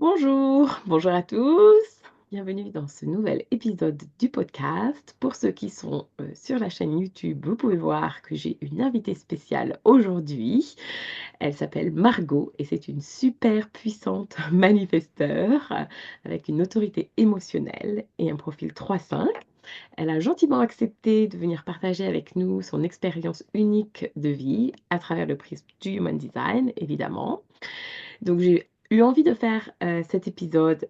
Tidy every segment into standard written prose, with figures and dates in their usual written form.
Bonjour à tous. Bienvenue dans ce nouvel épisode du podcast. Pour ceux qui sont sur la chaîne YouTube, vous pouvez voir que j'ai une invitée spéciale aujourd'hui. Elle s'appelle Margot et c'est une super puissante manifesteur avec une autorité émotionnelle et un profil 3-5. Elle a gentiment accepté de venir partager avec nous son expérience unique de vie à travers le prisme du Human Design, évidemment. Donc j'ai eu envie de faire cet épisode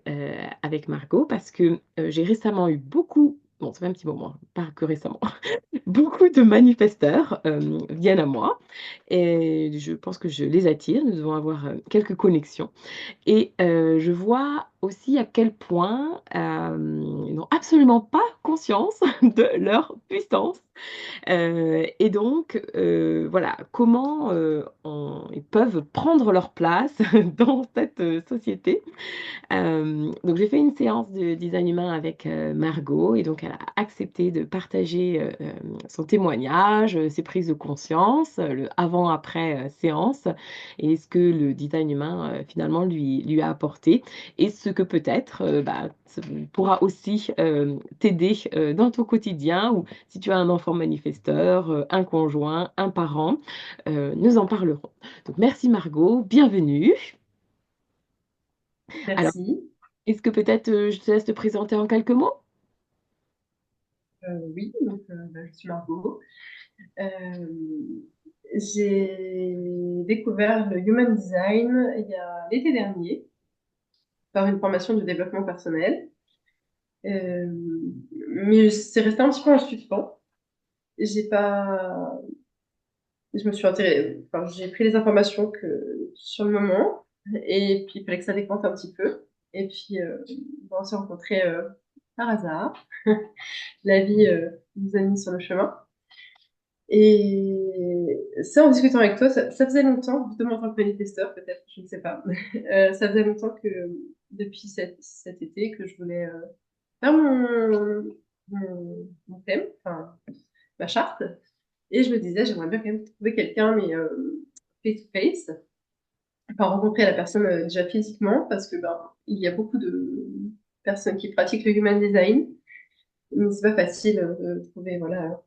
avec Margot parce que j'ai récemment eu beaucoup, bon ça fait un petit moment, pas que récemment, beaucoup de manifesteurs viennent à moi et je pense que je les attire, nous devons avoir quelques connexions. Et je vois aussi à quel point ils n'ont absolument pas conscience de leur puissance et donc, voilà, comment ils peuvent prendre leur place dans cette société. Donc, j'ai fait une séance de design humain avec Margot et donc elle a accepté de partager son témoignage, ses prises de conscience, le avant-après séance et ce que le design humain finalement lui a apporté et ce que peut-être ça pourra aussi t'aider dans ton quotidien ou si tu as un enfant manifesteur, un conjoint, un parent, nous en parlerons. Donc merci Margot, bienvenue. Alors, Merci. est-ce que peut-être je te laisse te présenter en quelques mots? Oui, je suis Margot. Euh, j'ai découvert le Human Design il y a l'été dernier par une formation de développement personnel. Euh, mais c'est resté un petit peu en suspens. J'ai pas, je me suis enfin, j'ai pris les informations que sur le moment et puis il fallait que ça décompte un petit peu. Et puis bon, on s'est rencontrés par hasard. La vie nous a mis sur le chemin. Et ça, en discutant avec toi, ça faisait longtemps, justement en tant que manifesteur, peut-être, je ne sais pas. Ça faisait longtemps que, depuis cet été, que je voulais faire mon thème, enfin, ma charte. Et je me disais, j'aimerais bien quand même trouver quelqu'un, mais face to face, enfin, rencontrer la personne déjà physiquement, parce que ben, il y a beaucoup de personnes qui pratiquent le human design, mais c'est pas facile de trouver voilà,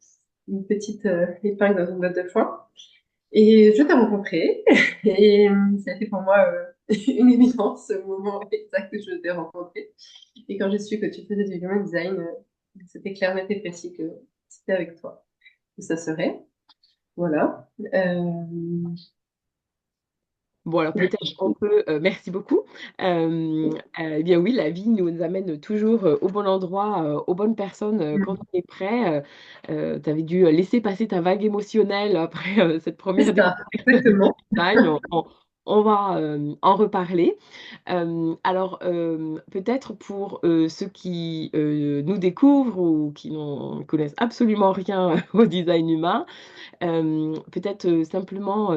une petite épingle dans une botte de foin. Et je t'ai rencontré et ça a été pour moi une évidence au moment exact où je t'ai rencontré. Et quand j'ai su que tu faisais du human design, c'était clair, net et précis que c'était avec toi que ça serait. Voilà. Bon, alors peut-être on peut, merci beaucoup. Eh bien oui, la vie nous amène toujours au bon endroit, aux bonnes personnes quand Mm. on est prêt. Tu avais dû laisser passer ta vague émotionnelle après cette première C'est ça, découverte du exactement. design. On va en reparler. Alors, peut-être pour ceux qui nous découvrent ou qui n'en connaissent absolument rien au design humain, peut-être simplement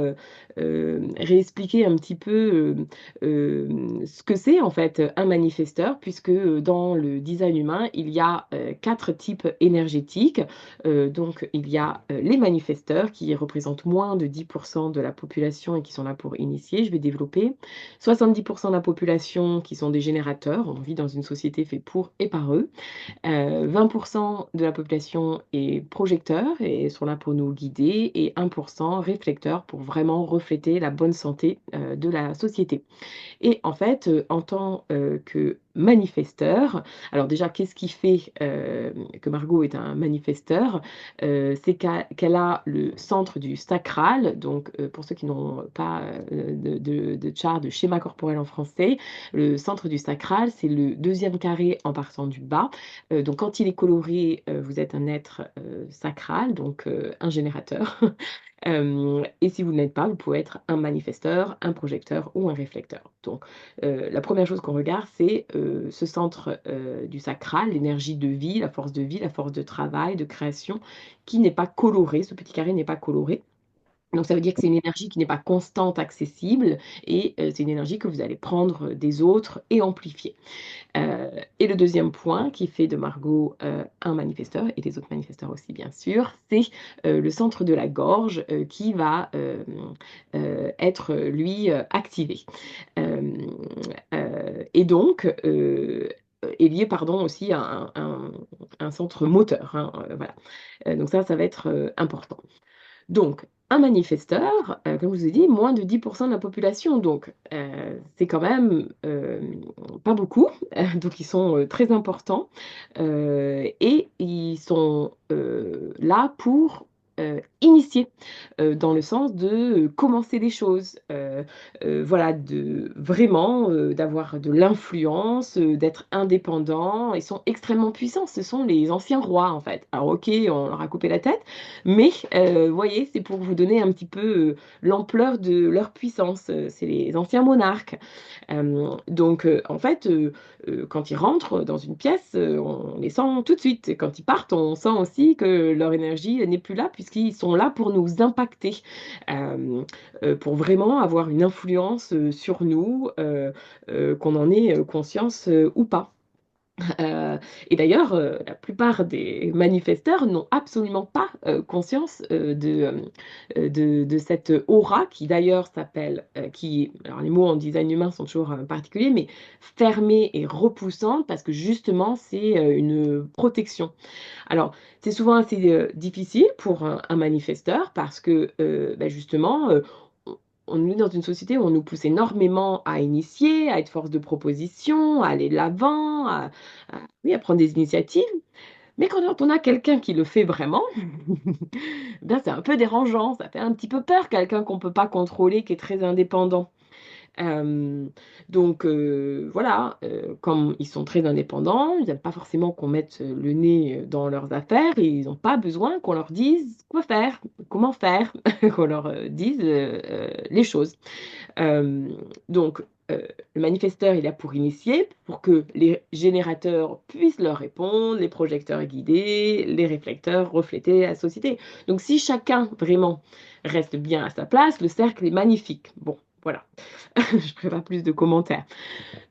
réexpliquer un petit peu ce que c'est en fait un manifesteur, puisque dans le design humain, il y a quatre types énergétiques. Donc, il y a les manifesteurs qui représentent moins de 10% de la population et qui sont là pour initier. Je vais développer 70% de la population qui sont des générateurs. On vit dans une société faite pour et par eux. 20% de la population est projecteur et sont là pour nous guider et 1% réflecteur pour vraiment refléter la bonne santé de la société. Et en fait, en tant que manifesteur, alors déjà, qu'est-ce qui fait que Margot est un manifesteur? C'est qu'elle a le centre du sacral. Donc, pour ceux qui n'ont pas de chart, de schéma corporel en français, le centre du sacral, c'est le deuxième carré en partant du bas. Donc, quand il est coloré, vous êtes un être sacral, donc un générateur. Et si vous ne l'êtes pas, vous pouvez être un manifesteur, un projecteur ou un réflecteur. Donc, la première chose qu'on regarde, c'est ce centre du sacral, l'énergie de vie, la force de travail, de création, qui n'est pas colorée. Ce petit carré n'est pas coloré. Donc, ça veut dire que c'est une énergie qui n'est pas constante, accessible, et c'est une énergie que vous allez prendre des autres et amplifier. Et le deuxième point qui fait de Margot un manifesteur, et des autres manifesteurs aussi bien sûr, c'est le centre de la gorge qui va être lui activé. Euh, et donc est lié, pardon, aussi à un centre moteur, hein, voilà. Donc ça va être important. Donc, un manifesteur, comme je vous ai dit, moins de 10% de la population, donc c'est quand même pas beaucoup, donc ils sont très importants et ils sont là pour initier, dans le sens de commencer des choses, voilà, de vraiment d'avoir de l'influence, d'être indépendants. Ils sont extrêmement puissants, ce sont les anciens rois en fait. Alors ok, on leur a coupé la tête, mais voyez, c'est pour vous donner un petit peu l'ampleur de leur puissance. C'est les anciens monarques. Donc, en fait, quand ils rentrent dans une pièce, on les sent tout de suite. Et quand ils partent, on sent aussi que leur énergie n'est plus là, puisqu'ils sont là pour nous impacter, euh, pour vraiment avoir une influence sur nous, qu'on en ait conscience ou pas. Euh, et d'ailleurs, la plupart des manifesteurs n'ont absolument pas conscience de cette aura qui d'ailleurs s'appelle, alors les mots en design humain sont toujours particuliers, mais fermée et repoussante parce que justement c'est une protection. Alors c'est souvent assez difficile pour un manifesteur parce que justement, on est dans une société où on nous pousse énormément à initier, à être force de proposition, à aller de l'avant, oui, à prendre des initiatives. Mais quand on a quelqu'un qui le fait vraiment, ben c'est un peu dérangeant, ça fait un petit peu peur, quelqu'un qu'on ne peut pas contrôler, qui est très indépendant. Euh, donc voilà, comme ils sont très indépendants, ils n'aiment pas forcément qu'on mette le nez dans leurs affaires et ils n'ont pas besoin qu'on leur dise quoi faire, comment faire, qu'on leur dise les choses. Euh, donc, le manifesteur est là pour initier, pour que les générateurs puissent leur répondre, les projecteurs guider, les réflecteurs refléter la société. Donc, si chacun vraiment reste bien à sa place, le cercle est magnifique. Bon, voilà. Je préfère plus de commentaires.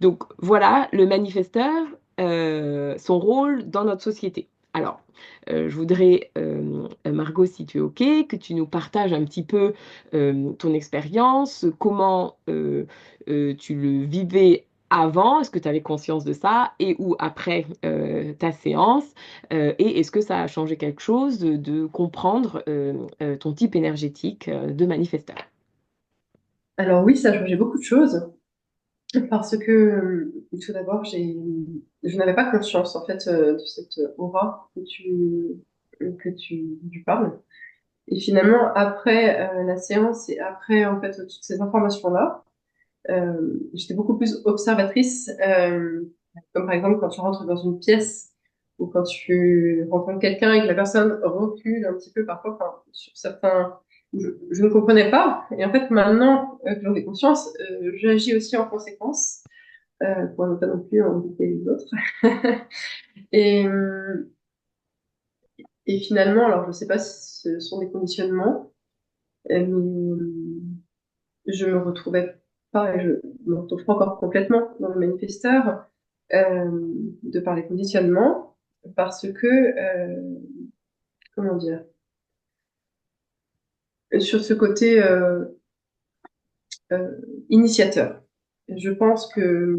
Donc voilà le manifesteur, son rôle dans notre société. Alors, je voudrais, Margot, si tu es OK, que tu nous partages un petit peu ton expérience, comment tu le vivais avant, est-ce que tu avais conscience de ça, et ou après ta séance, et est-ce que ça a changé quelque chose de comprendre ton type énergétique de manifesteur? Alors oui, ça a changé beaucoup de choses parce que tout d'abord, je n'avais pas conscience en fait de cette aura que tu parles. Et finalement, après la séance et après en fait toutes ces informations-là, j'étais beaucoup plus observatrice, comme par exemple quand tu rentres dans une pièce ou quand tu rencontres quelqu'un et que la personne recule un petit peu parfois, enfin, sur certains, je ne comprenais pas. Et en fait, maintenant que j'en ai conscience, j'agis aussi en conséquence pour ne pas non plus embêter les autres. Et, euh, et finalement, alors je ne sais pas si ce sont des conditionnements, mais je me retrouvais pas, et je me retrouve pas encore complètement dans le manifesteur, de par les conditionnements, parce que, comment dire, sur ce côté euh, initiateur. Je pense que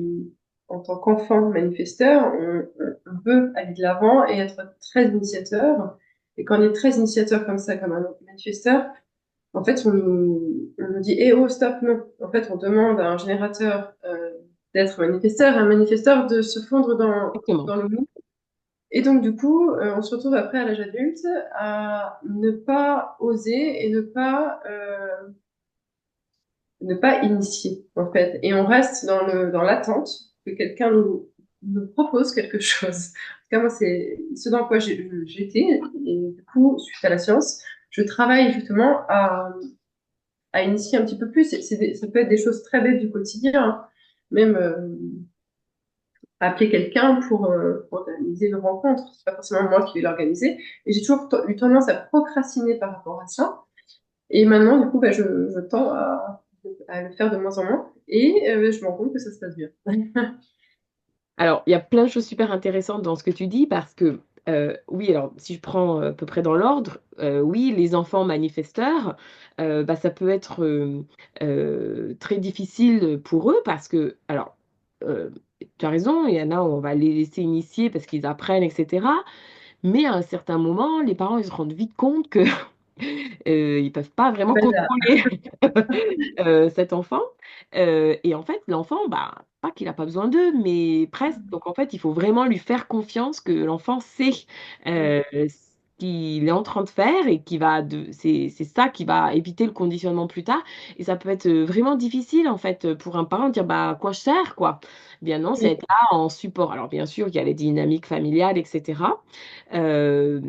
en tant qu'enfant manifesteur, on veut aller de l'avant et être très initiateur. Et quand on est très initiateur comme ça, comme un manifesteur, en fait, on nous dit, eh oh, stop, non. En fait, on demande à un générateur d'être manifesteur et un manifesteur de se fondre Exactement. dans le moule. Et donc, du coup, on se retrouve après à l'âge adulte à ne pas oser et ne pas initier, en fait. Et on reste dans l'attente que quelqu'un nous propose quelque chose. En tout cas, moi, c'est ce dans quoi j'étais. Et du coup, suite à la science, je travaille justement à initier un petit peu plus. Ça peut être des choses très bêtes du quotidien, hein. Même appeler quelqu'un pour organiser une rencontre. C'est pas forcément moi qui vais l'organiser. Et j'ai toujours eu tendance à procrastiner par rapport à ça. Et maintenant, du coup, je tends à le faire de moins en moins. Et je me rends compte que ça se passe bien. Alors, il y a plein de choses super intéressantes dans ce que tu dis parce que, oui, alors si je prends à peu près dans l'ordre, oui, les enfants manifesteurs, ça peut être très difficile pour eux parce que, alors, tu as raison, il y en a, on va les laisser initier parce qu'ils apprennent, etc. Mais à un certain moment, les parents, ils se rendent vite compte que ils peuvent pas vraiment Voilà. contrôler cet enfant. Et en fait, l'enfant, bah, pas qu'il n'a pas besoin d'eux, mais presque. Donc en fait, il faut vraiment lui faire confiance que l'enfant sait ce qu'il est en train de faire et c'est ça qui va éviter le conditionnement plus tard. Et ça peut être vraiment difficile en fait pour un parent de dire bah à quoi je sers quoi. Bien non, c'est Oui, être là en support. Alors bien sûr, il y a les dynamiques familiales, etc. Euh,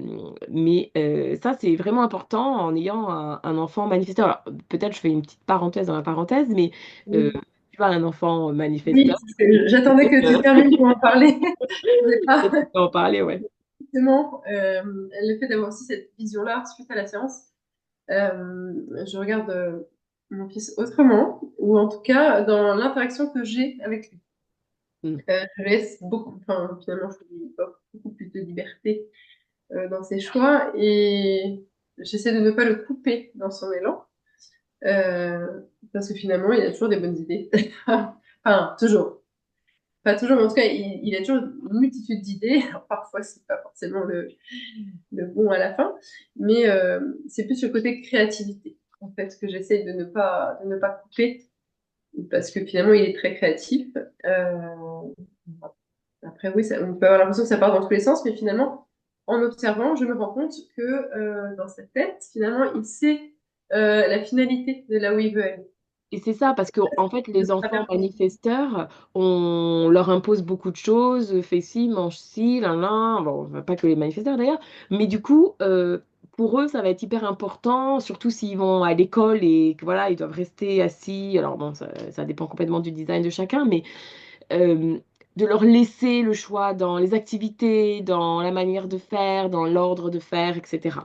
mais ça, c'est vraiment important en ayant un enfant manifesteur. Alors, peut-être je fais une petite parenthèse dans la parenthèse, mais euh, oui. tu as un enfant manifesteur. Oui, j'attendais que tu termines pour en parler. Je voulais pas Peut-être tu peux en parler, ouais. justement le fait d'avoir aussi cette vision-là suite à la séance. Je regarde mon fils autrement, ou en tout cas dans l'interaction que j'ai avec lui. Mm. Je laisse beaucoup, enfin finalement je lui offre beaucoup plus de liberté dans ses choix et j'essaie de ne pas le couper dans son élan euh, parce que finalement il a toujours des bonnes idées. Enfin, toujours. Pas toujours, mais en tout cas, il a toujours une multitude d'idées. Alors, parfois, c'est pas forcément le bon à la fin, mais c'est plus le côté créativité, en fait, que j'essaie de ne pas couper, parce que finalement, il est très créatif. Après, oui, on peut avoir l'impression que ça part dans tous les sens, mais finalement, en observant, je me rends compte que dans sa tête, finalement, il sait la finalité de là où il veut aller. Et c'est ça, parce que en fait, Je les enfants traverse manifesteurs, on leur impose beaucoup de choses, fais ci, mange ci, là, là. Bon, pas que les manifesteurs d'ailleurs, mais du coup, pour eux, ça va être hyper important, surtout s'ils vont à l'école et que voilà, ils doivent rester assis. Alors bon, ça dépend complètement du design de chacun, mais euh, de leur laisser le choix dans les activités, dans la manière de faire, dans l'ordre de faire, etc.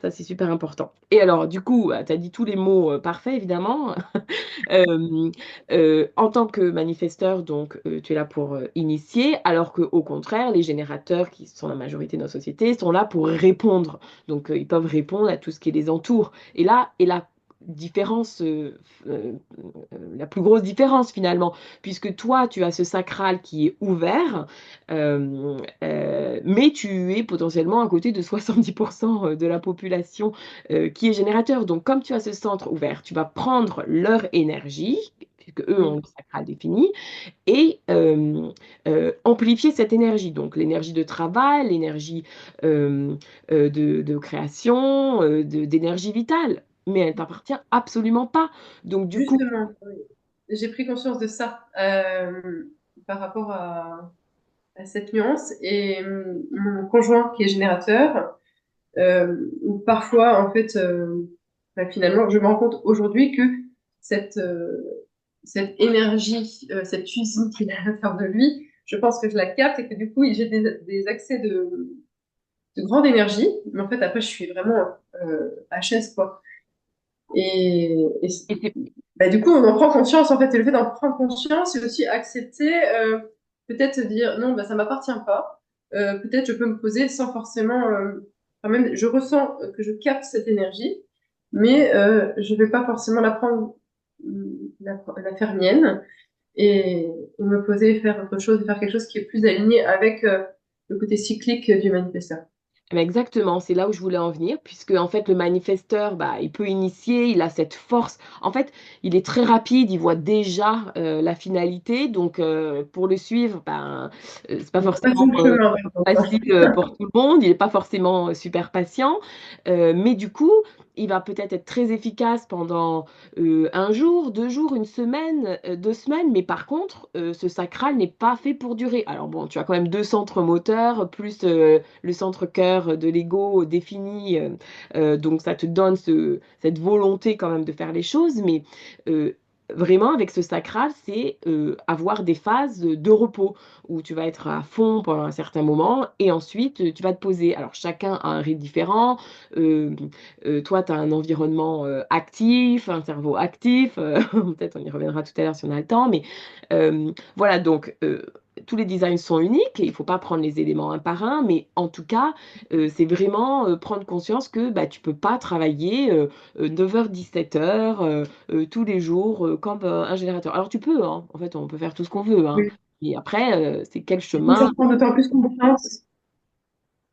Ça, c'est super important. Et alors, du coup, tu as dit tous les mots parfaits, évidemment. Euh, en tant que manifesteur, donc, tu es là pour initier, alors qu'au contraire, les générateurs, qui sont la majorité de nos sociétés, sont là pour répondre. Donc, ils peuvent répondre à tout ce qui les entoure. Et la différence, la plus grosse différence finalement, puisque toi, tu as ce sacral qui est ouvert, mais tu es potentiellement à côté de 70% de la population qui est générateur. Donc, comme tu as ce centre ouvert, tu vas prendre leur énergie, puisque eux ont le sacral défini, et amplifier cette énergie. Donc, l'énergie de travail, l'énergie de création, d'énergie vitale. Mais elle t'appartient absolument pas. Donc, du coup, justement, oui. J'ai pris conscience de ça par rapport à cette nuance. Et mon conjoint qui est générateur, où parfois, en fait, bah, finalement, je me rends compte aujourd'hui que cette, euh, cette énergie, cette usine qu'il a à l'intérieur de lui, je pense que je la capte et que du coup, j'ai des accès de grande énergie. Mais en fait, après, je suis vraiment HS, quoi. Et et c'est bah, du coup, on en prend conscience, en fait, et le fait d'en prendre conscience, c'est aussi accepter, peut-être se dire, non, bah, ça m'appartient pas. Peut-être je peux me poser sans forcément, quand même, je ressens que je capte cette énergie, mais je vais pas forcément la prendre, la faire mienne, et me poser, faire autre chose, faire quelque chose qui est plus aligné avec le côté cyclique du manifesteur. Mais exactement, c'est là où je voulais en venir, puisque en fait le manifesteur, bah, il peut initier, il a cette force. En fait, il est très rapide, il voit déjà la finalité, donc pour le suivre, ben, c'est pas On voit pas forcément tout le chemin, par contre. facile pour tout le monde, il n'est pas forcément super patient, mais du coup, il va peut-être être très efficace pendant un jour, 2 jours, une semaine, 2 semaines, mais par contre, ce sacral n'est pas fait pour durer. Alors bon, tu as quand même deux centres moteurs, plus le centre cœur de l'ego défini, donc ça te donne cette volonté quand même de faire les choses, mais euh, vraiment avec ce sacral, c'est avoir des phases de repos où tu vas être à fond pendant un certain moment et ensuite tu vas te poser. Alors chacun a un rythme différent. Euh, Toi, tu as un environnement actif, un cerveau actif. Peut-être on y reviendra tout à l'heure si on a le temps, mais voilà, donc tous les designs sont uniques et il ne faut pas prendre les éléments un par un, mais en tout cas, c'est vraiment prendre conscience que bah, tu ne peux pas travailler 9h-17h tous les jours comme un générateur. Alors tu peux, hein, en fait, on peut faire tout ce qu'on veut, hein, Et après, c'est quel Du coup, je chemin, reprends d'autant plus confiance.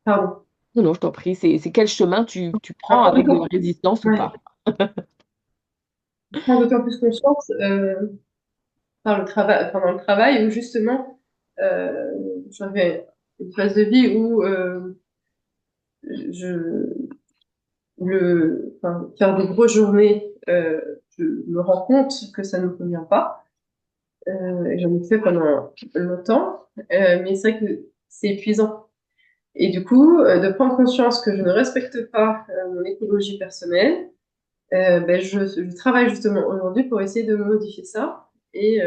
Pardon. non, non, je t'en prie, c'est quel chemin tu Je prends reprends avec de la d'autant résistance ou ouais, pas. je reprends d'autant plus confiance par le travail, pendant le travail où justement, euh, j'avais une phase de vie où je, faire des grosses journées, je me rends compte que ça ne me convient pas. Et j'en ai fait pendant longtemps, mais c'est vrai que c'est épuisant. Et du coup, de prendre conscience que je ne respecte pas mon écologie personnelle, ben je travaille justement aujourd'hui pour essayer de modifier ça. Et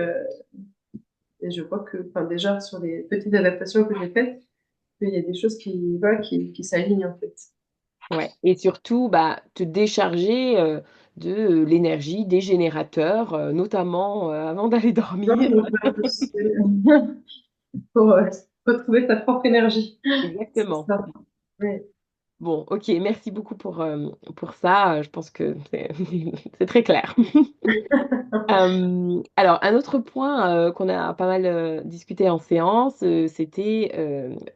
je vois que, enfin, déjà sur les petites adaptations que j'ai faites, qu'il y a des choses qui, voilà, qui s'alignent en fait. Ouais. Et surtout, bah, te décharger de l'énergie des générateurs, notamment avant d'aller dormir. Donc, pour retrouver sa propre énergie. C'est Exactement. ça. Ouais. Bon, ok, merci beaucoup pour ça. Je pense que c'est c'est très clair. Alors, un autre point qu'on a pas mal discuté en séance, c'était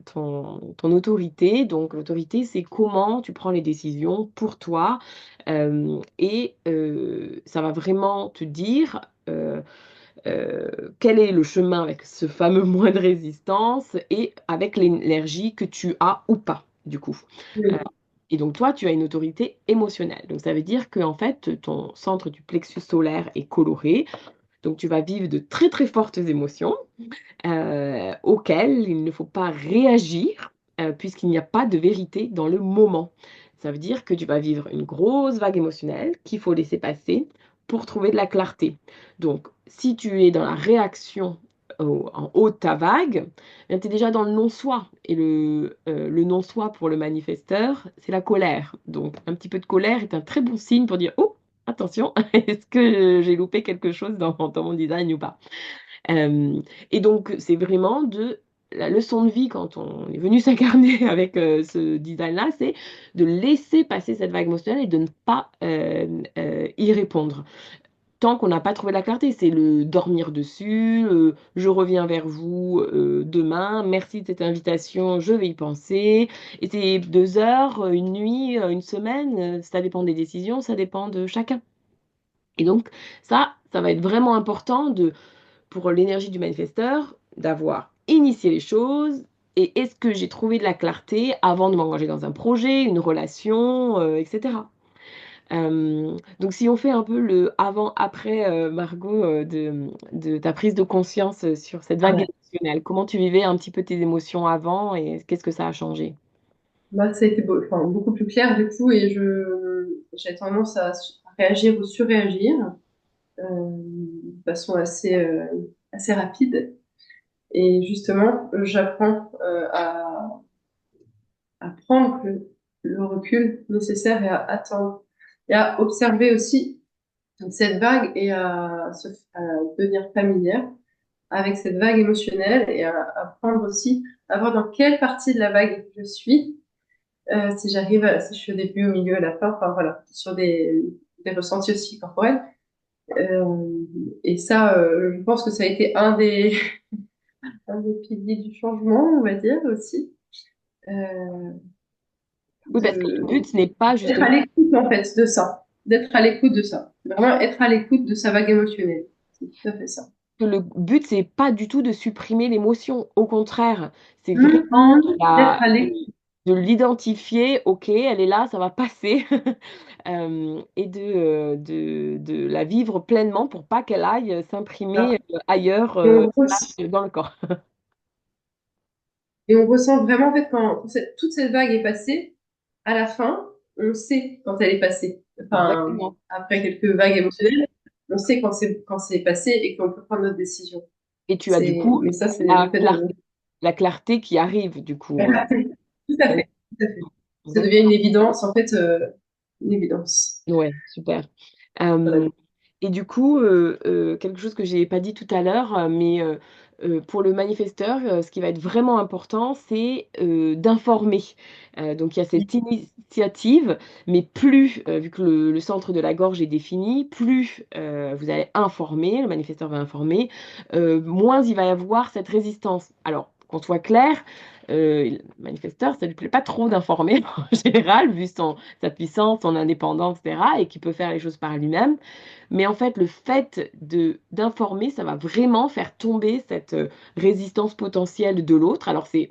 ton autorité. Donc, l'autorité, c'est comment tu prends les décisions pour toi. Et ça va vraiment te dire quel est le chemin avec ce fameux moins de résistance et avec l'énergie que tu as ou pas, du coup. Euh, Oui. et donc, toi, tu as une autorité émotionnelle. Donc, ça veut dire que, en fait, ton centre du plexus solaire est coloré. Donc, tu vas vivre de très, très fortes émotions auxquelles il ne faut pas réagir puisqu'il n'y a pas de vérité dans le moment. Ça veut dire que tu vas vivre une grosse vague émotionnelle qu'il faut laisser passer pour trouver de la clarté. Donc, si tu es dans la réaction en haut de ta vague, tu es déjà dans le non-soi. Et le non-soi pour le manifesteur, c'est la colère. Donc, un petit peu de colère est un très bon signe pour dire, oh, attention, est-ce que j'ai loupé quelque chose dans mon design ou pas? Euh, et donc, c'est vraiment de la leçon de vie quand on est venu s'incarner avec ce design-là, c'est de laisser passer cette vague émotionnelle et de ne pas y répondre. Tant qu'on n'a pas trouvé la clarté, c'est le dormir dessus, je reviens vers vous demain, merci de cette invitation, je vais y penser. Et c'est 2 heures, une nuit, une semaine, ça dépend des décisions, ça dépend de chacun. Et donc, ça va être vraiment important pour l'énergie du manifesteur, d'avoir initié les choses et est-ce que j'ai trouvé de la clarté avant de m'engager dans un projet, une relation, etc. Donc si on fait un peu le avant-après, Margot, de ta prise de conscience sur cette Ah vague ouais. émotionnelle, comment tu vivais un petit peu tes émotions avant et qu'est-ce que ça a changé? Bah, ça a été enfin, beaucoup plus clair du coup et j'ai tendance à réagir ou surréagir de façon assez rapide. Et justement, j'apprends à prendre le recul nécessaire et à attendre et à observer aussi cette vague et à devenir familière avec cette vague émotionnelle et à apprendre aussi à voir dans quelle partie de la vague je suis, si si je suis au début, au milieu, à la fin, enfin voilà, sur des ressentis aussi corporels. Et ça, je pense que ça a été un des piliers du changement, on va dire aussi. Euh, Oui, parce que le but, de ce n'est pas d'être à justement l'écoute en fait de ça, d'être à l'écoute de ça, vraiment être à l'écoute de sa vague émotionnelle. C'est tout à fait ça. le but, c'est pas du tout de supprimer l'émotion. Au contraire, c'est vraiment Mhm. D'être à l'écoute. de l'identifier. Ok, elle est là, ça va passer, et de la vivre pleinement pour pas qu'elle aille s'imprimer ailleurs Et on, ress- dans le corps. et on ressent vraiment en fait quand toute cette vague est passée, à la fin, on sait quand elle est passée. Enfin, Exactement. après quelques vagues émotionnelles, on sait quand c'est passé et qu'on peut prendre notre décision. Et tu as du coup Mais ça, c'est la le fait de clarté, la clarté qui arrive du coup. tout à fait, tout à fait. Ça devient Exactement. une évidence, en fait, une évidence Ouais, super. dans la Euh, vie. Et du coup, quelque chose que j'ai pas dit tout à l'heure, mais pour le manifesteur, ce qui va être vraiment important, c'est d'informer. Donc il y a cette initiative, mais plus, vu que le centre de la gorge est défini, plus vous allez informer, le manifesteur va informer, moins il va y avoir cette résistance. Alors, qu'on soit clair, le manifesteur, ça lui plaît pas trop d'informer en général, vu sa puissance, son indépendance, etc., et qu'il peut faire les choses par lui-même. Mais en fait, le fait de d'informer, ça va vraiment faire tomber cette résistance potentielle de l'autre. Alors, c'est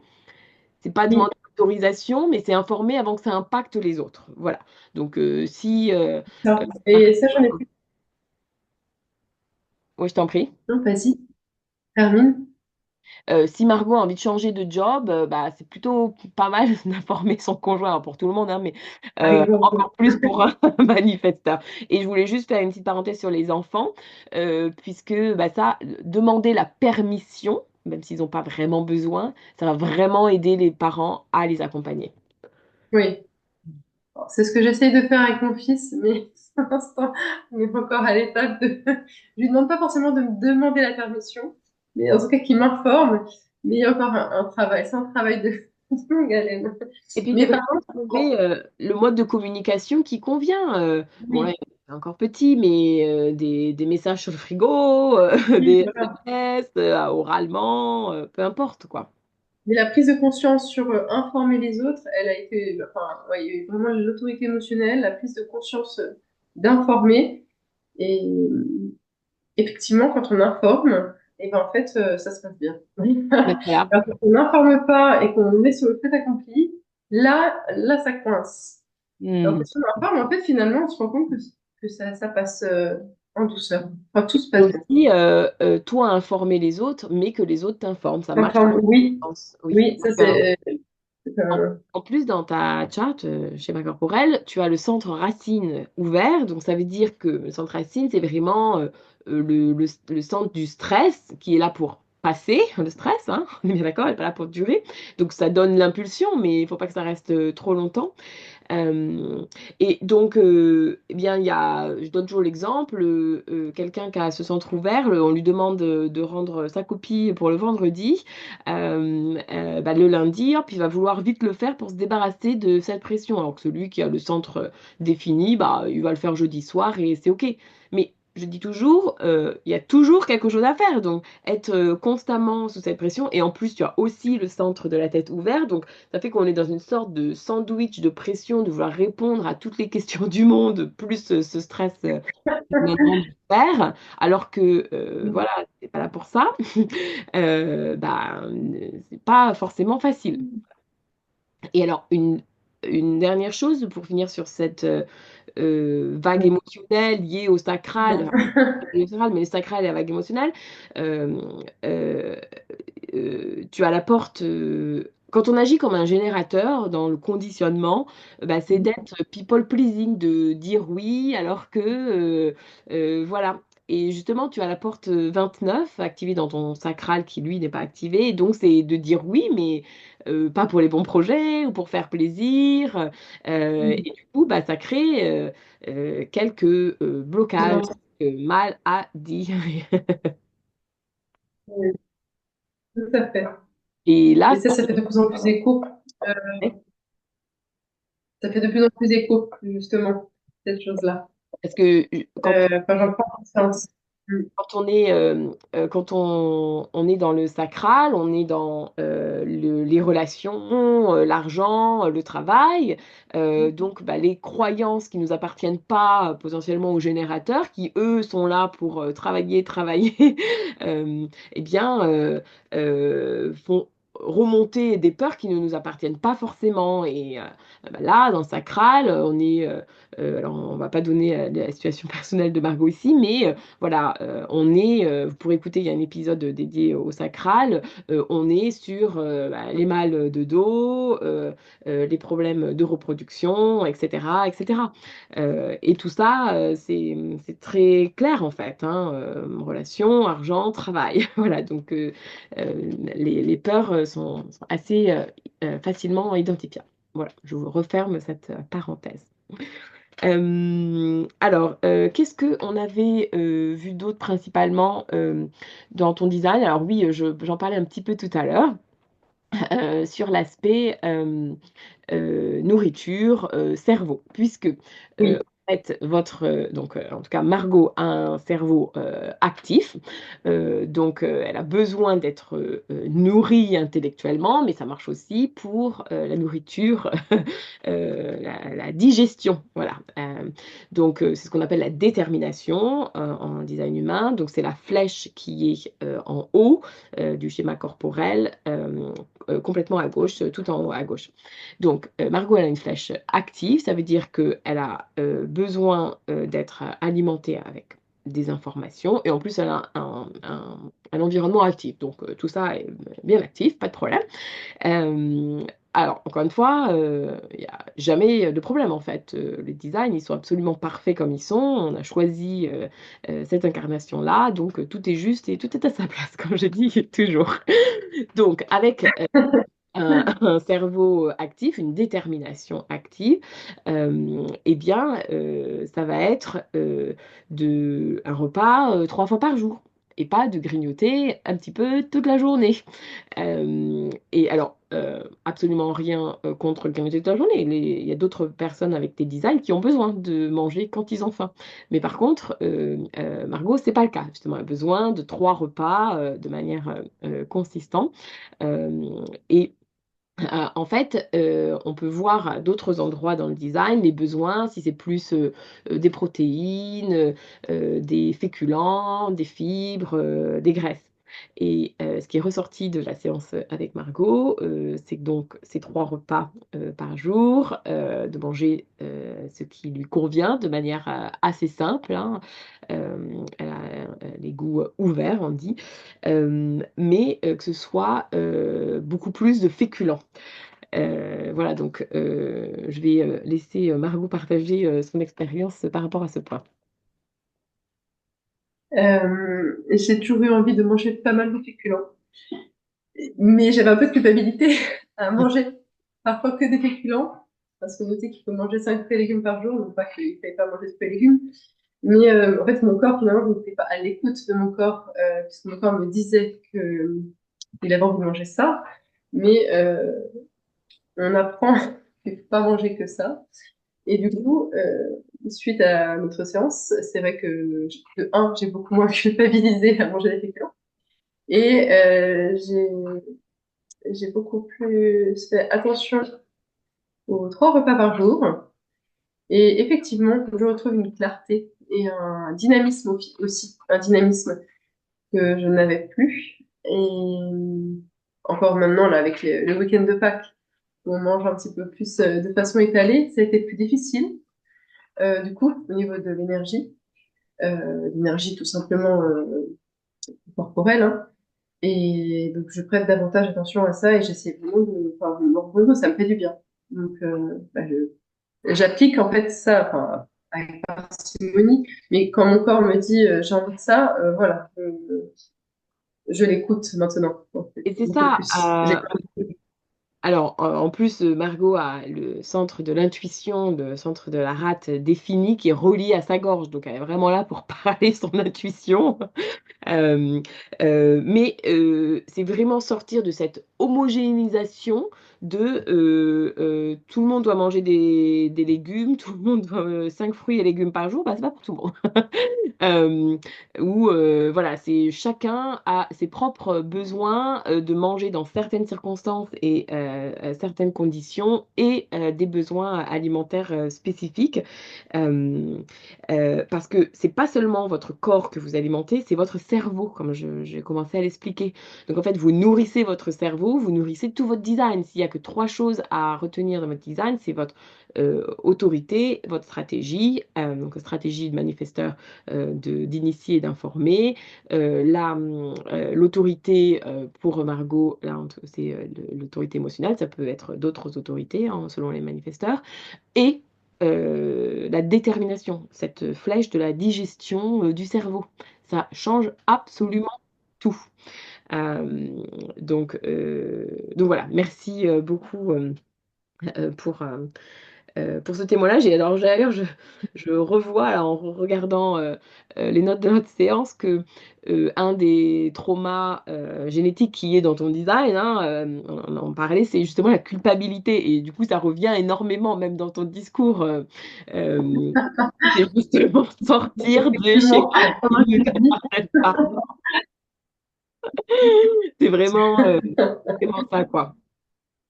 pas Oui, demander l'autorisation, mais c'est informer avant que ça impacte les autres. Voilà. Donc, si. ça. Mar- Et ça, j'en ai plus. Ouais, je t'en prie. Non, vas-y, termine. Si Margot a envie de changer de job, bah, c'est plutôt pas mal d'informer son conjoint, alors pour tout le monde, hein, mais Par exemple. encore plus pour un manifesteur. Et je voulais juste faire une petite parenthèse sur les enfants, puisque bah, ça, demander la permission, même s'ils n'ont pas vraiment besoin, ça va vraiment aider les parents à les accompagner. Oui. Bon, c'est ce que j'essaye de faire avec mon fils, mais pour l'instant, on est encore à l'étape de... Je lui demande pas forcément de me demander la permission, mais en tout cas qu'il m'informe. Mais il y a encore un travail, c'est un travail de de longue haleine. Et puis, il Mais faut par juste contre, bon, trouver le mode de communication qui convient. Bon, là, oui, c'est encore petit, mais des messages sur le frigo, oui, des voilà. SMS, oralement, peu importe, quoi. Mais la prise de conscience sur informer les autres, elle a été, enfin, ouais, il y a eu vraiment l'autorité émotionnelle, la prise de conscience d'informer. Et effectivement, quand on informe, et ben en fait, ça se passe bien. Ben, voilà. Alors, quand on n'informe pas et qu'on met sur le fait accompli, là, ça coince. Alors Hmm. que si on informe, en fait, finalement, on se rend compte que ça passe en douceur. Enfin, tout se Et passe bien. aussi, toi informer les autres, mais que les autres t'informent. Ça marche dans Informe, le oui, sens. Oui. oui, ça Donc, c'est En, un... en plus, dans ta charte schéma corporel, tu as le centre racine ouvert. Donc, ça veut dire que le centre racine, c'est vraiment le centre du stress qui est là pour passer le stress. Hein, on est bien d'accord, il n'est pas là pour durer. Donc, ça donne l'impulsion, mais il ne faut pas que ça reste trop longtemps. Euh, et donc, eh bien, je donne toujours l'exemple, quelqu'un qui a ce centre ouvert, on lui demande de rendre sa copie pour le vendredi, bah, le lundi, hop, il va vouloir vite le faire pour se débarrasser de cette pression, alors que celui qui a le centre défini, bah, il va le faire jeudi soir et c'est OK. Mais je dis toujours, il y a toujours quelque chose à faire, donc être constamment sous cette pression, et en plus, tu as aussi le centre de la tête ouvert, donc ça fait qu'on est dans une sorte de sandwich de pression de vouloir répondre à toutes les questions du monde, plus ce stress maintenant de faire, alors que voilà, c'est pas là pour ça. Bah, c'est pas forcément facile. Et alors, une dernière chose pour finir sur cette vague émotionnelle liée au sacral, mais le sacral et la vague émotionnelle, euh, euh, tu as la porte. Quand on agit comme un générateur dans le conditionnement, bah, c'est d'être people pleasing, de dire oui alors que voilà. Et justement, tu as la porte 29 activée dans ton sacral qui, lui, n'est pas activé. Et donc, c'est de dire oui, mais pas pour les bons projets ou pour faire plaisir. Et du coup, bah, ça crée quelques blocages, mal à dire. Oui, tout à fait. Et là, Et ça fait de plus en plus écho. Euh, Ça fait de plus en plus écho, justement, cette chose-là. parce que quand Enfin, j'en prends conscience. Mm. on est dans le sacral, on est dans les relations, l'argent, le travail, donc bah, les croyances qui nous appartiennent pas potentiellement aux générateurs, qui eux sont là pour travailler, eh bien, font remonter des peurs qui ne nous appartiennent pas forcément. Et bah, là, dans le sacral, on est, alors on va pas donner la situation personnelle de Margot ici, mais voilà, vous pourrez écouter, il y a un épisode dédié au sacral, on est sur bah, les mal de dos, les problèmes de reproduction, etc., etc. Et tout ça, c'est très clair en fait, hein, relation, argent, travail. Voilà, donc les peurs sont assez facilement identifiables. Voilà, je vous referme cette parenthèse. Qu'est-ce que on avait vu d'autre principalement dans ton design? Alors oui, j'en parlais un petit peu tout à l'heure sur l'aspect nourriture, cerveau, puisque Oui. en fait, en tout cas, Margot a un cerveau actif, elle a besoin d'être nourrie intellectuellement, mais ça marche aussi pour la nourriture, la digestion, voilà. C'est ce qu'on appelle la détermination en design humain. Donc, c'est la flèche qui est en haut du schéma corporel, complètement à gauche, tout en haut à gauche. Donc, Margot, elle a une flèche active, ça veut dire qu'elle a besoin d'être alimentée avec des informations et en plus, elle a un environnement actif. Donc, tout ça est bien actif, pas de problème. Euh, alors, encore une fois, il n'y a jamais de problème en fait. Les designs, ils sont absolument parfaits comme ils sont. On a choisi cette incarnation-là, donc tout est juste et tout est à sa place, comme je dis toujours. Donc, avec un cerveau actif, une détermination active, ça va être un repas 3 fois par jour et pas de grignoter un petit peu toute la journée. Absolument rien contre le grignoter toute la journée. Il y a d'autres personnes avec des designs qui ont besoin de manger quand ils ont faim. Mais par contre, Margot, c'est pas le cas. Justement, elle a besoin de 3 repas de manière consistante. Et En fait, on peut voir à d'autres endroits dans le design les besoins, si c'est plus des protéines, des féculents, des fibres, des graisses. Ce qui est ressorti de la séance avec Margot, c'est que donc ces 3 repas par jour, de manger ce qui lui convient de manière assez simple, hein. Elle a les goûts ouverts, on dit, mais que ce soit beaucoup plus de féculents. Voilà, je vais laisser Margot partager son expérience par rapport à ce point. J'ai toujours eu envie de manger pas mal de féculents, mais j'avais un peu de culpabilité à manger parfois que des féculents, parce qu'on notait qu'il faut manger 5 fruits et légumes par jour, non pas qu'il ne fallait pas manger de fruits et légumes. Mais en fait, mon corps, finalement, je n'étais pas à l'écoute de mon corps, puisque mon corps me disait qu'il avait envie de manger ça. Mais on apprend qu'il ne faut pas manger que ça. Et du coup, suite à notre séance, c'est vrai que, de un, j'ai beaucoup moins culpabilisé à manger des féculents. Et j'ai beaucoup plus fait attention aux 3 repas par jour. Et effectivement, je retrouve une clarté et un dynamisme aussi, un dynamisme que je n'avais plus. Et encore maintenant, là, avec le week-end de Pâques, où on mange un petit peu plus de façon étalée, ça a été plus difficile, du coup, au niveau de l'énergie tout simplement corporelle, hein. Et donc, je prête davantage attention à ça et j'essaie vraiment enfin, me reposer, ça me fait du bien. Donc, j'applique en fait ça, enfin, avec parcimonie, mais quand mon corps me dit j'ai envie de ça, voilà, je l'écoute maintenant, en fait, Et c'est beaucoup ça. plus. Alors, en plus, Margot a le centre de l'intuition, le centre de la rate défini qui est relié à sa gorge. Donc, elle est vraiment là pour parler son intuition. Euh, c'est vraiment sortir de cette homogénéisation de tout le monde doit manger des légumes, tout le monde doit 5 fruits et légumes par jour, bah, c'est pas pour tout le monde. Euh, voilà, c'est chacun a ses propres besoins de manger dans certaines circonstances et certaines conditions et des besoins alimentaires spécifiques. Euh, Parce que c'est pas seulement votre corps que vous alimentez, c'est votre cerveau, comme j'ai commencé à l'expliquer. Donc en fait, vous nourrissez votre cerveau, vous nourrissez tout votre design. S'il y a que 3 choses à retenir dans votre design, c'est votre autorité, votre stratégie, donc stratégie de manifesteur d'initier et d'informer. L'autorité pour Margot, là, c'est l'autorité émotionnelle, ça peut être d'autres autorités hein, selon les manifesteurs. Et la détermination, cette flèche de la digestion du cerveau. Ça change absolument tout. Euh, donc voilà, merci beaucoup pour pour ce témoignage. Et alors, d'ailleurs, je revois là, en regardant les notes de notre séance que un des traumas génétiques qui est dans ton design, hein, on en parlait, c'est justement la culpabilité. Et du coup, ça revient énormément, même dans ton discours. C'est justement sortir de chez Effectivement, pendant que tu dis. pardon. C'est vraiment ça, quoi.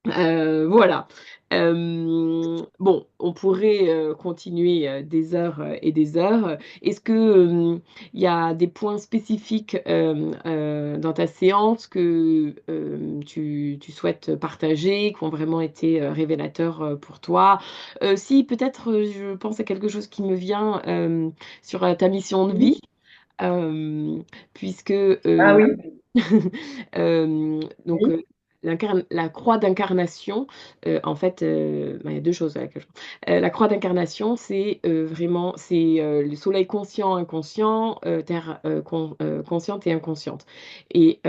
Voilà. Bon, on pourrait continuer des heures et des heures. Est-ce que il y a des points spécifiques dans ta séance que tu souhaites partager, qui ont vraiment été révélateurs pour toi? Si peut-être je pense à quelque chose qui me vient sur ta mission de vie, euh, puisque Ah oui, donc, oui. la croix d'incarnation, en fait, ben, il y a deux choses à laquelle la croix d'incarnation, c'est vraiment, c'est le soleil conscient, inconscient, terre consciente et inconsciente. Et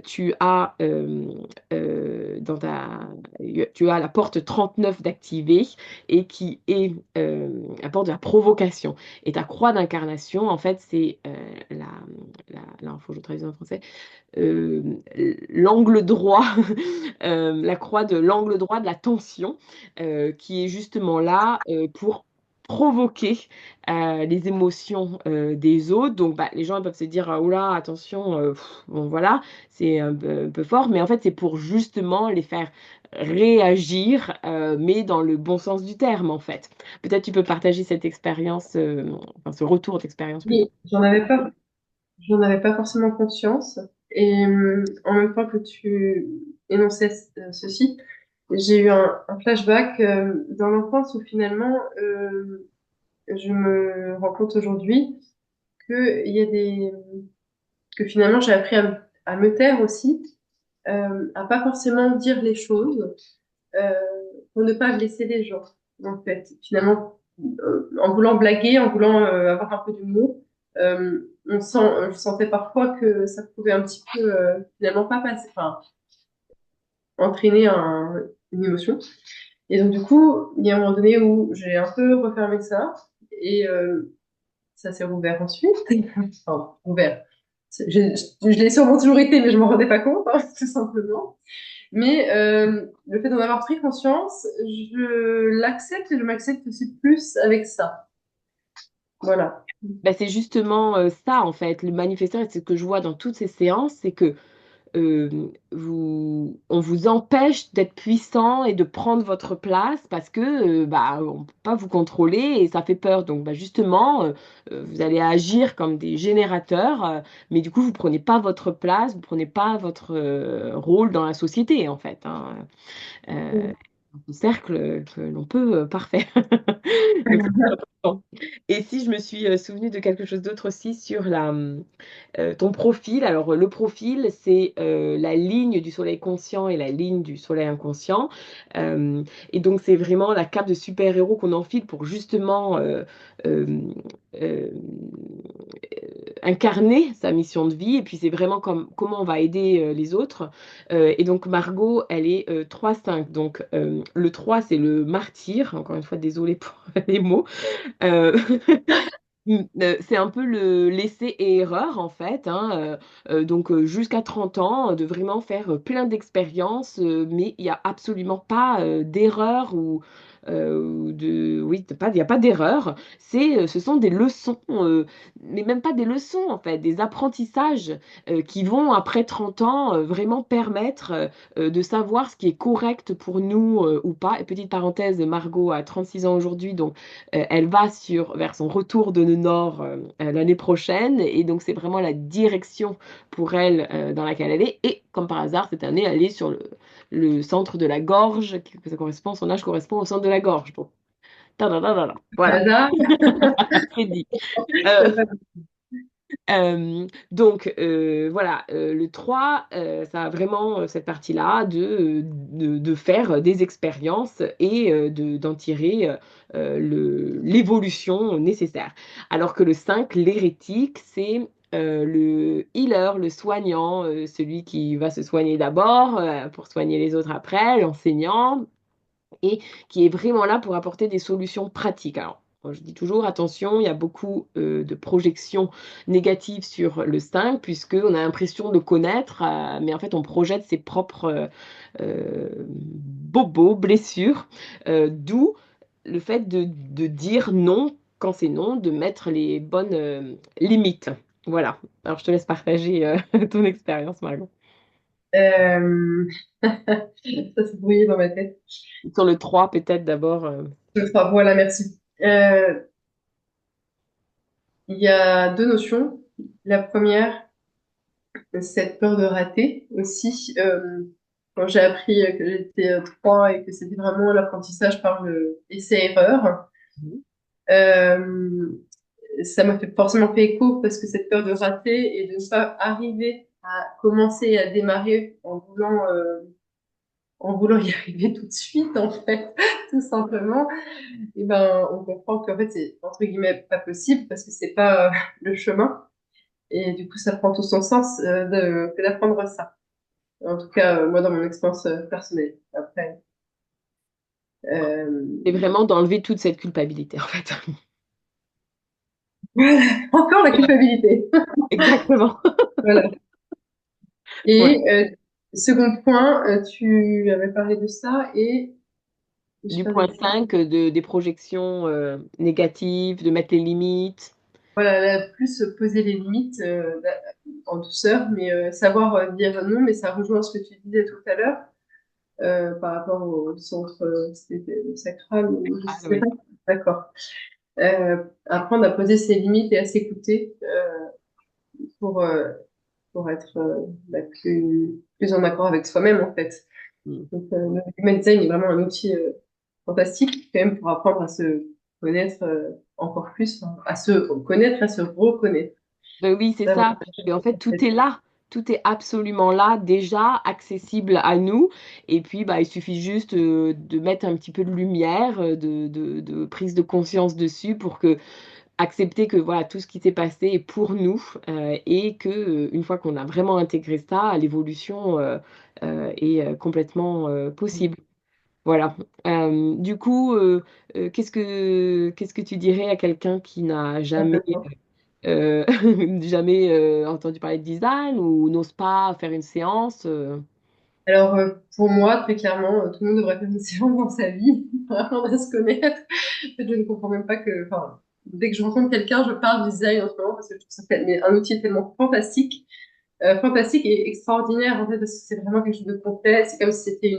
tu as la porte 39 d'activer et qui est la porte de la provocation. Et ta croix d'incarnation, en fait, c'est là, il faut que je traduise en français, euh, l'angle droit, la croix de l'angle droit de la tension, qui est justement là pour provoquer les émotions des autres. Donc, bah, les gens ils peuvent se dire, oh là, attention, bon voilà, c'est un peu fort, mais en fait, c'est pour justement les faire réagir, mais dans le bon sens du terme, en fait. Peut-être tu peux partager cette expérience, enfin ce retour d'expérience plutôt. Oui, j'en avais pas forcément conscience. Et en même temps que tu énonçais ceci, j'ai eu un flashback dans l'enfance où finalement je me rends compte aujourd'hui que il y a des que finalement j'ai appris à me taire aussi, à pas forcément dire les choses euh, pour ne pas blesser les gens. En fait, finalement, en voulant blaguer, en voulant avoir un peu d'humour, je sentais parfois que ça pouvait un petit peu finalement pas passer, enfin, entraîner une émotion. Et donc du coup, il y a un moment donné où j'ai un peu refermé ça et ça s'est rouvert ensuite. Enfin, ouvert. Je l'ai sûrement toujours été, mais je m'en rendais pas compte, hein, tout simplement. Mais le fait d'en avoir pris conscience, je l'accepte et je m'accepte aussi plus avec ça. Voilà. Ben, c'est justement ça, en fait, le manifesteur, et c'est ce que je vois dans toutes ces séances, c'est que on vous empêche d'être puissant et de prendre votre place parce que bah, on ne peut pas vous contrôler et ça fait peur. Donc bah, justement, vous allez agir comme des générateurs, mais du coup, vous ne prenez pas votre place, vous ne prenez pas votre rôle dans la société, en fait, hein. Euh, Mm. un cercle que l'on peut parfaire. Donc, c'est important. Et si je me suis souvenue de quelque chose d'autre aussi sur ton profil. Alors, le profil, c'est la ligne du soleil conscient et la ligne du soleil inconscient. Et donc, c'est vraiment la cape de super-héros qu'on enfile pour justement euh, euh, incarner sa mission de vie. Et puis, c'est vraiment comme, comment on va aider les autres. Et donc, Margot, elle est 3-5. Donc, le 3 c'est le martyr. Encore une fois, désolée pour les mots. Euh, c'est un peu le l'essai et erreur en fait, hein, donc jusqu'à 30 ans, de vraiment faire plein d'expériences, mais il n'y a absolument pas d'erreur oui, il n'y a pas d'erreur. Ce sont des leçons, mais même pas des leçons en fait, des apprentissages qui vont après 30 ans vraiment permettre de savoir ce qui est correct pour nous ou pas. Et petite parenthèse, Margot a 36 ans aujourd'hui, donc elle va vers son retour de Nord l'année prochaine. Et donc, c'est vraiment la direction pour elle dans laquelle elle est. Et comme par hasard, cette année, elle est sur le centre de la gorge, que ça correspond, son âge correspond au centre de la gorge. Donc, tadadadada. Voilà, Hasard. c'est dit. Euh, donc, voilà, le 3 ça a vraiment cette partie-là de faire des expériences et d'en tirer l'évolution nécessaire. Alors que le 5 l'hérétique, c'est le healer, le soignant, celui qui va se soigner d'abord pour soigner les autres après, l'enseignant. et qui est vraiment là pour apporter des solutions pratiques. Alors, moi, je dis toujours, attention, il y a beaucoup de projections négatives sur le 5, puisqu'on a l'impression de le connaître, mais en fait, on projette ses propres bobos, blessures, d'où le fait de dire non quand c'est non, de mettre les bonnes limites. Voilà. Alors, je te laisse partager ton expérience, Margot. Euh, Ça s'est brouillé dans ma tête. Sur le 3 peut-être d'abord. Je crois, voilà, merci. Il y a deux notions. La première, cette peur de rater aussi. Quand j'ai appris que j'étais 3 et que c'était vraiment l'apprentissage par le essai-erreur, Mhm. euh, ça m'a fait forcément fait écho parce que cette peur de rater et de ne pas arriver à commencer à démarrer en voulant y arriver tout de suite, en fait, tout simplement, et ben, on comprend qu'en fait, c'est entre guillemets pas possible parce que c'est pas le chemin. Et du coup, ça prend tout son sens que d'apprendre ça. En tout cas, moi, dans mon expérience personnelle. Après, euh, C'est vraiment d'enlever toute cette culpabilité, en fait. voilà, encore la Voilà. culpabilité. Exactement. Voilà. Ouais. Et second point, tu avais parlé de ça et je Du point t'avais 5 des projections négatives, de mettre les limites. voilà, là, plus poser les limites en douceur, mais savoir dire non, mais ça rejoint ce que tu disais tout à l'heure par rapport au centre c'était le sacral ou je Ah sais oui. pas. D'accord. Apprendre à poser ses limites et à s'écouter pour, euh, pour être plus en accord avec soi-même, en fait. Mm. Donc, le human design est vraiment un outil fantastique, quand même, pour apprendre à se connaître encore plus, hein, à se connaître, à se reconnaître. Ben oui, c'est Ça, ça. Et en fait, tout est là. Tout est absolument là, déjà accessible à nous. Et puis, bah, il suffit juste de mettre un petit peu de lumière, de prise de conscience dessus pour que accepter que voilà, tout ce qui s'est passé est pour nous et que une fois qu'on a vraiment intégré ça, l'évolution est complètement possible. Voilà. Du coup, qu'est-ce que tu dirais à quelqu'un qui n'a jamais euh, jamais entendu parler de design ou n'ose pas faire une séance? Alors, pour moi, très clairement, tout le monde devrait faire une séance dans sa vie pour apprendre à se connaître. En fait, je ne comprends même pas que, enfin, dès que je rencontre quelqu'un, je parle du design en ce moment parce que je trouve ça mais un outil tellement fantastique, fantastique et extraordinaire en fait parce que c'est vraiment quelque chose de complet. C'est comme si c'était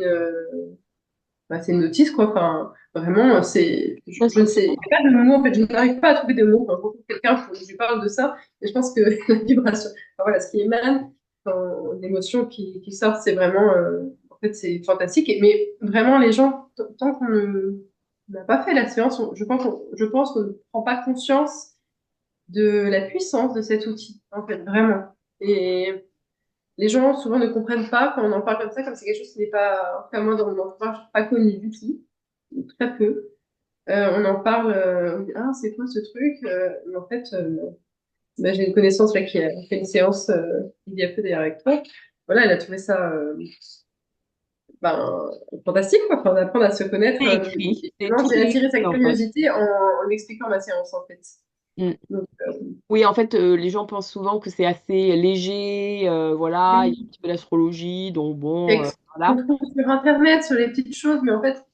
bah, c'est une notice quoi. Enfin, vraiment, je ne sais, il n'y a pas de mots en fait. Je n'arrive pas à trouver de mots quand je rencontre quelqu'un, je lui parle de ça. Et je pense que la vibration, enfin, voilà, ce qui émane, l'émotion qui sort, c'est vraiment, en fait, c'est fantastique. Mais vraiment, les gens, tant qu'on n'a pas fait la séance, je pense qu'on ne prend pas conscience de la puissance de cet outil, en fait, vraiment. Et les gens souvent ne comprennent pas quand on en parle comme ça, comme c'est quelque chose qui n'est pas, en tout cas moi dans mon entourage, pas connu du tout, ou très peu. On en parle, on dit ah c'est quoi ce truc? Mais en fait, bah, j'ai une connaissance là qui a fait une séance il y a peu d'ailleurs avec toi. Voilà, elle a trouvé ça ben, fantastique quoi, enfin, d'apprendre à se connaître. C'est écrit, Non, tout j'ai est attiré sa écrit en fait. curiosité en lui expliquant ma séance en fait. Mm. Donc, Oui, en fait, les gens pensent souvent que c'est assez léger, voilà, il y a un oui, petit peu d'astrologie, donc bon, texte qu'on voilà. trouve sur Internet, sur les petites choses, mais en fait,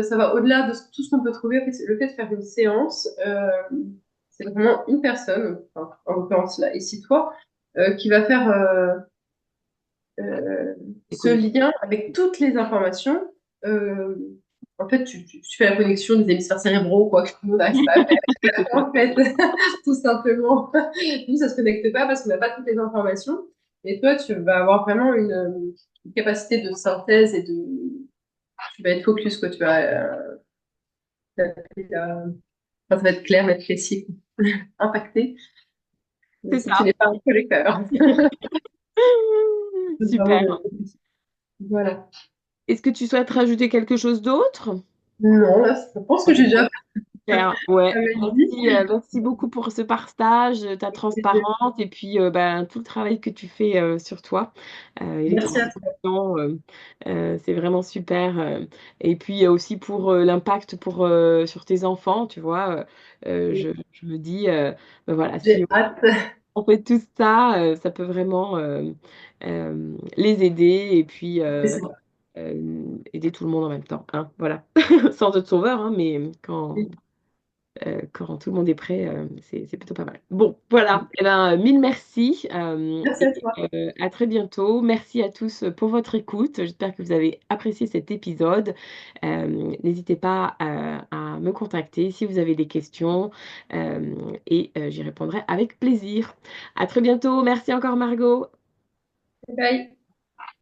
ça va au-delà de tout ce qu'on peut trouver. En fait, le fait de faire une séance, c'est vraiment une personne, enfin, en l'occurrence là, ici toi, qui va faire Les ce connexions. lien avec toutes les informations. Euh, En fait, tu fais la connexion des hémisphères cérébraux, quoi, que tout le monde n'arrive pas à faire. C'est ça. En fait, tout simplement. Nous, ça se connecte pas parce qu'on n'a pas toutes les informations. Et toi, tu vas avoir vraiment une capacité de synthèse et tu vas être focus, quoi. Tu vas, enfin, ça va être clair, être précis, impacté. C'est Si tu ça. n'es pas un collecteur. C'est vraiment Super. voilà. Est-ce que tu souhaites rajouter quelque chose d'autre? Non, là, je pense que j'ai déjà. Super, ouais. Ça me dit. Merci beaucoup pour ce partage, ta transparence et puis ben, tout le travail que tu fais sur toi et les Merci à transmissions. C'est vraiment super. Et puis aussi pour l'impact sur tes enfants, tu vois. toi. Je me dis, ben voilà, si J'ai hâte. on fait tout ça, ça peut vraiment les aider et puis C'est ça. aider tout le monde en même temps, hein, voilà. Sans être sauveur, hein, mais quand tout le monde est prêt, c'est plutôt pas mal. Bon, voilà. Eh ben, mille merci Merci et à toi. à très bientôt. Merci à tous pour votre écoute. J'espère que vous avez apprécié cet épisode. N'hésitez pas à me contacter si vous avez des questions et j'y répondrai avec plaisir. À très bientôt. Merci encore, Margot. Bye.